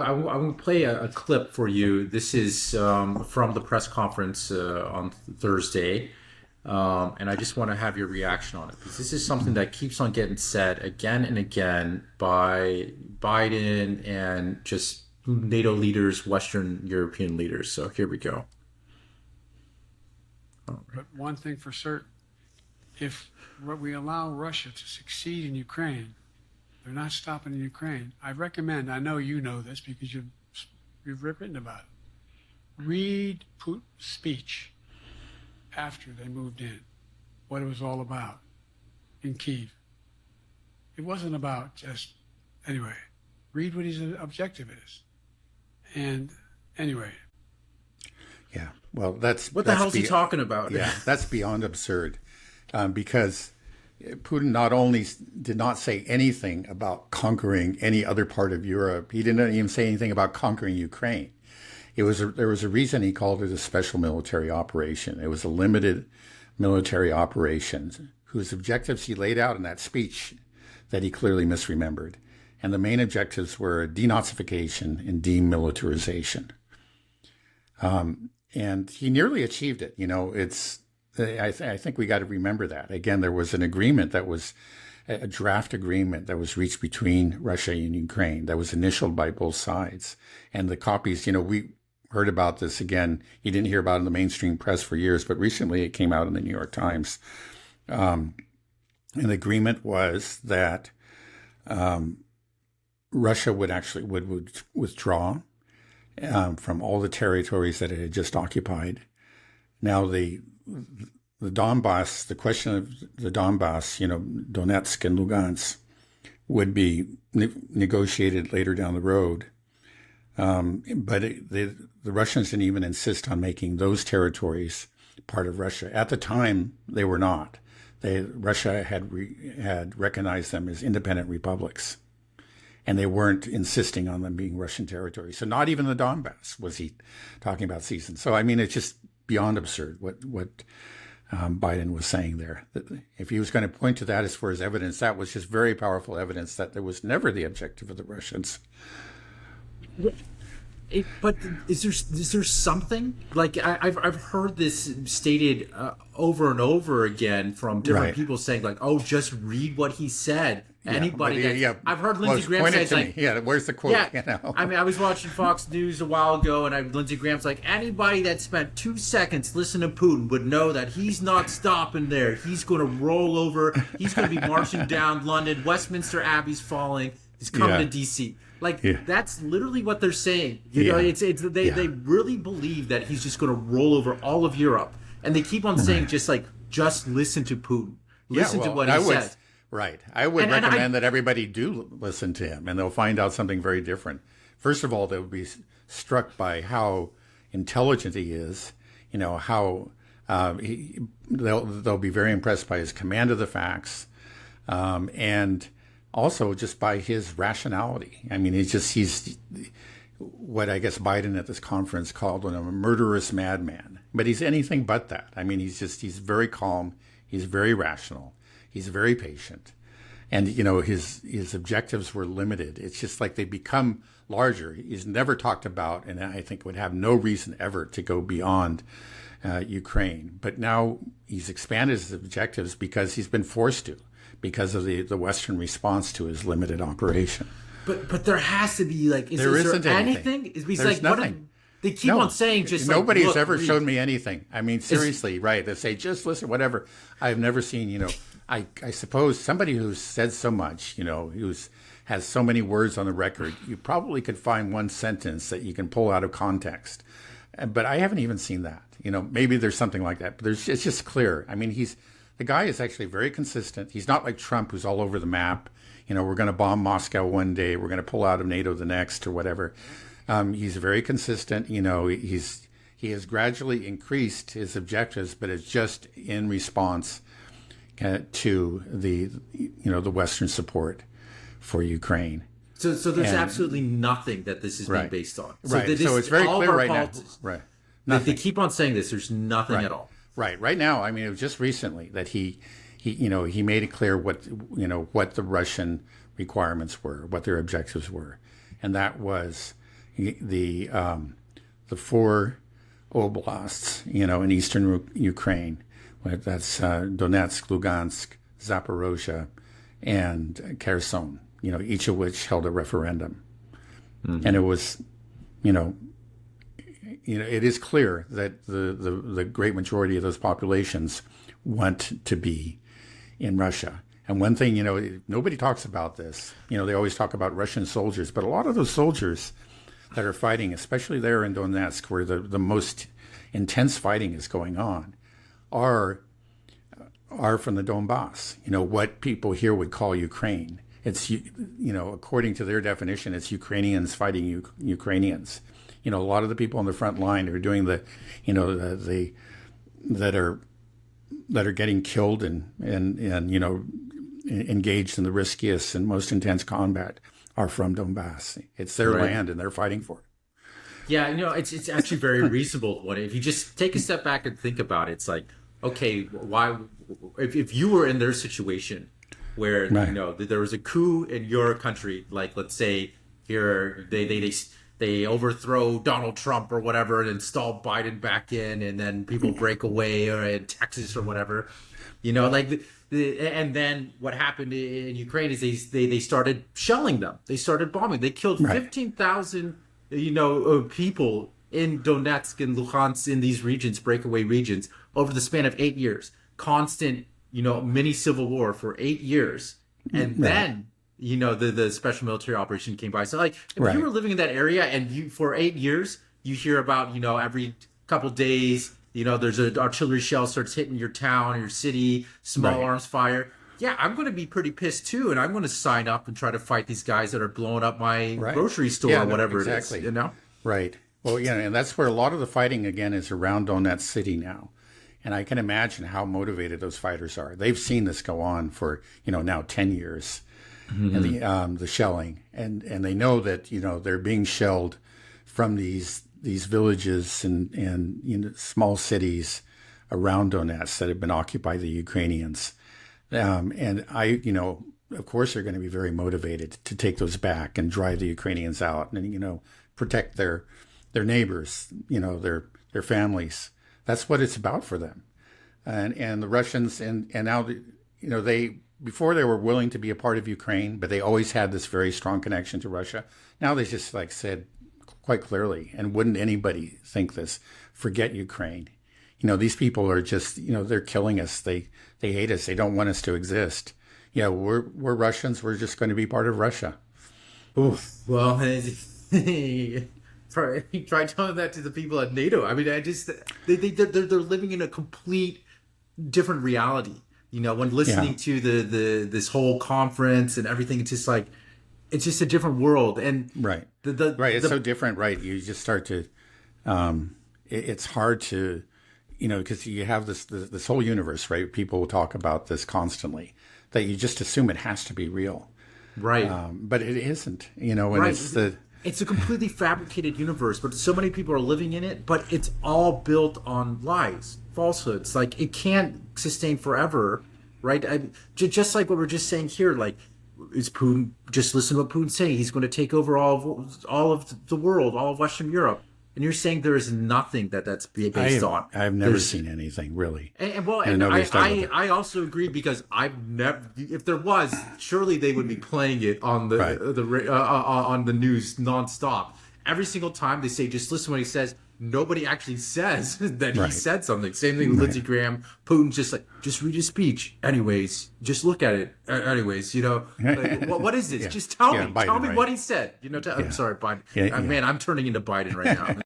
I will play a clip for you. This is from the press conference on Thursday. And I just want to have your reaction on it because this is something that keeps on getting said again and again by Biden and just NATO leaders, Western European leaders. So here we go. But one thing for certain, if we allow Russia to succeed in Ukraine, they're not stopping in Ukraine. I recommend, I know you know this because you've written about it. Read Putin's speech after they moved in, what it was all about in Kyiv. It wasn't about just, anyway, read what his objective is. And anyway. Yeah, well, that's... What the hell is he talking about? Yeah, that's beyond absurd because Putin not only did not say anything about conquering any other part of Europe, he didn't even say anything about conquering Ukraine. There was a reason he called it a special military operation. It was a limited military operation whose objectives he laid out in that speech that he clearly misremembered. And the main objectives were denazification and demilitarization. And he nearly achieved it. You know, I think we got to remember that. Again, there was an agreement that was a draft agreement that was reached between Russia and Ukraine that was initialed by both sides. And the copies, you know, we heard about this again. You didn't hear about it in the mainstream press for years, but recently it came out in the New York Times. And the agreement was that Russia would withdraw from all the territories that it had just occupied. Now the Donbass, the question of the Donbass, you know, Donetsk and Luhansk, would be negotiated later down the road. But the Russians didn't even insist on making those territories part of Russia. At the time, they were not. Russia had recognized them as independent republics, and they weren't insisting on them being Russian territory. So not even the Donbass was he talking about season. So I mean, it's just beyond absurd what Biden was saying there. If he was going to point to that as far as evidence, that was just very powerful evidence that there was never the objective of the Russians. But is there something like I've heard this stated over and over again from different people saying like, oh, just read what he said. Anybody I've heard Lindsey Graham say like, yeah, where's the quote? Yeah, you know? I mean, I was watching Fox News a while ago, and Lindsey Graham's like, anybody that spent 2 seconds listening to Putin would know that he's not stopping there. He's going to roll over. He's going to be marching down London. Westminster Abbey's falling. He's coming to D.C. Like, that's literally what they're saying. You know, they really believe that he's just going to roll over all of Europe. And they keep on saying just listen to Putin. Listen to what he says. Right. I would recommend that everybody do listen to him, and they'll find out something very different. First of all, they'll be struck by how intelligent he is, you know, how they'll be very impressed by his command of the facts, and also just by his rationality. I mean, he's what I guess Biden at this conference called a murderous madman, but he's anything but that. I mean, he's very calm. He's very rational. He's very patient. And, you know, his objectives were limited. It's just like they become larger. He's never talked about, and I think would have no reason ever to go beyond Ukraine. But now he's expanded his objectives because he's been forced to, because of the Western response to his limited operation. But there has to be, like, is there anything? There's like, nothing. They keep on saying just nobody has ever shown me anything. I mean, seriously, right? They say, just listen, whatever. I've never seen, you know, I suppose somebody who's said so much, you know, has so many words on the record, you probably could find one sentence that you can pull out of context. But I haven't even seen that. You know, maybe there's something like that. But it's just clear. I mean, the guy is actually very consistent. He's not like Trump, who's all over the map. You know, we're going to bomb Moscow one day, we're going to pull out of NATO the next, or whatever. He's very consistent. You know, he has gradually increased his objectives, but it's just in response to the Western support for Ukraine. So there's absolutely nothing that this is being based on. So it's very clear right now. Right. They keep on saying this. There's nothing at all. Right now, I mean, it was just recently that he made it clear what the Russian requirements were, what their objectives were, and that was the four oblasts, in eastern Ukraine. That's Donetsk, Luhansk, Zaporozhye, and Kherson. Each of which held a referendum, and it was, it is clear that the great majority of those populations want to be in Russia. And one thing, nobody talks about this. They always talk about Russian soldiers, but a lot of those soldiers that are fighting, especially there in Donetsk, where the most intense fighting is going on, are from the Donbass. What people here would call Ukraine. It's, according to their definition, it's Ukrainians fighting Ukrainians. A lot of the people on the front line are doing that are getting killed and engaged in the riskiest and most intense combat are from Donbass. It's their land and they're fighting for it. Yeah, it's actually very reasonable. If you just take a step back and think about it, it's like, okay, why? If you were in their situation where there was a coup in your country, like let's say here they overthrow Donald Trump or whatever and install Biden back in, and then people break away, or in Texas or whatever, and then what happened in Ukraine is they started shelling them, they started bombing, they killed 15,000 people in Donetsk and Luhansk, in these regions, breakaway regions, over the span of 8 years, constant mini civil war for 8 years, and then the special military operation came by. So like, if you were living in that area and for 8 years, you hear about, every couple days, there's an artillery shell starts hitting your town, your city, small arms fire. Yeah, I'm going to be pretty pissed too. And I'm going to sign up and try to fight these guys that are blowing up my grocery store or whatever it is, Right. Well, and that's where a lot of the fighting, again, is around Donetsk city now. And I can imagine how motivated those fighters are. They've seen this go on for, now 10 years. Mm-hmm. And the shelling, and they know that they're being shelled from these villages and small cities around Donetsk that have been occupied by the Ukrainians, and of course they're going to be very motivated to take those back and drive the Ukrainians out and protect their neighbors, their families. That's what it's about for them, and the Russians and now Before they were willing to be a part of Ukraine, but they always had this very strong connection to Russia. Now they just said quite clearly, and wouldn't anybody think this, forget Ukraine. These people are just, they're killing us. They hate us. They don't want us to exist. We're Russians. We're just going to be part of Russia. Oof. Well, try telling that to the people at NATO. I mean, they're living in a complete different reality. When listening to this whole conference and everything, it's just like, it's just a different world. And it's so different, right? You just start to, it's hard to, because you have this whole universe, right? People talk about this constantly, that you just assume it has to be real, right? But it isn't, and it's a completely fabricated universe, but so many people are living in it, but it's all built on lies, falsehoods. Like, it can't sustain forever, right? Just like what we're just saying here, like, is Putin, just listen to what Putin's saying. He's going to take over all of the world, all of Western Europe. And you're saying there is nothing that's based on. I've never seen anything, really. I also agree, because I've never. If there was, surely they would be playing it on the news nonstop. Every single time they say, just listen to what he says. Nobody actually says that he said something. Same thing with Lindsey Graham. Putin's just read his speech. Anyways, just look at it. Anyways, what is this? Just tell me. Biden, tell me what he said. I'm sorry, Biden. Man, I'm turning into Biden right now.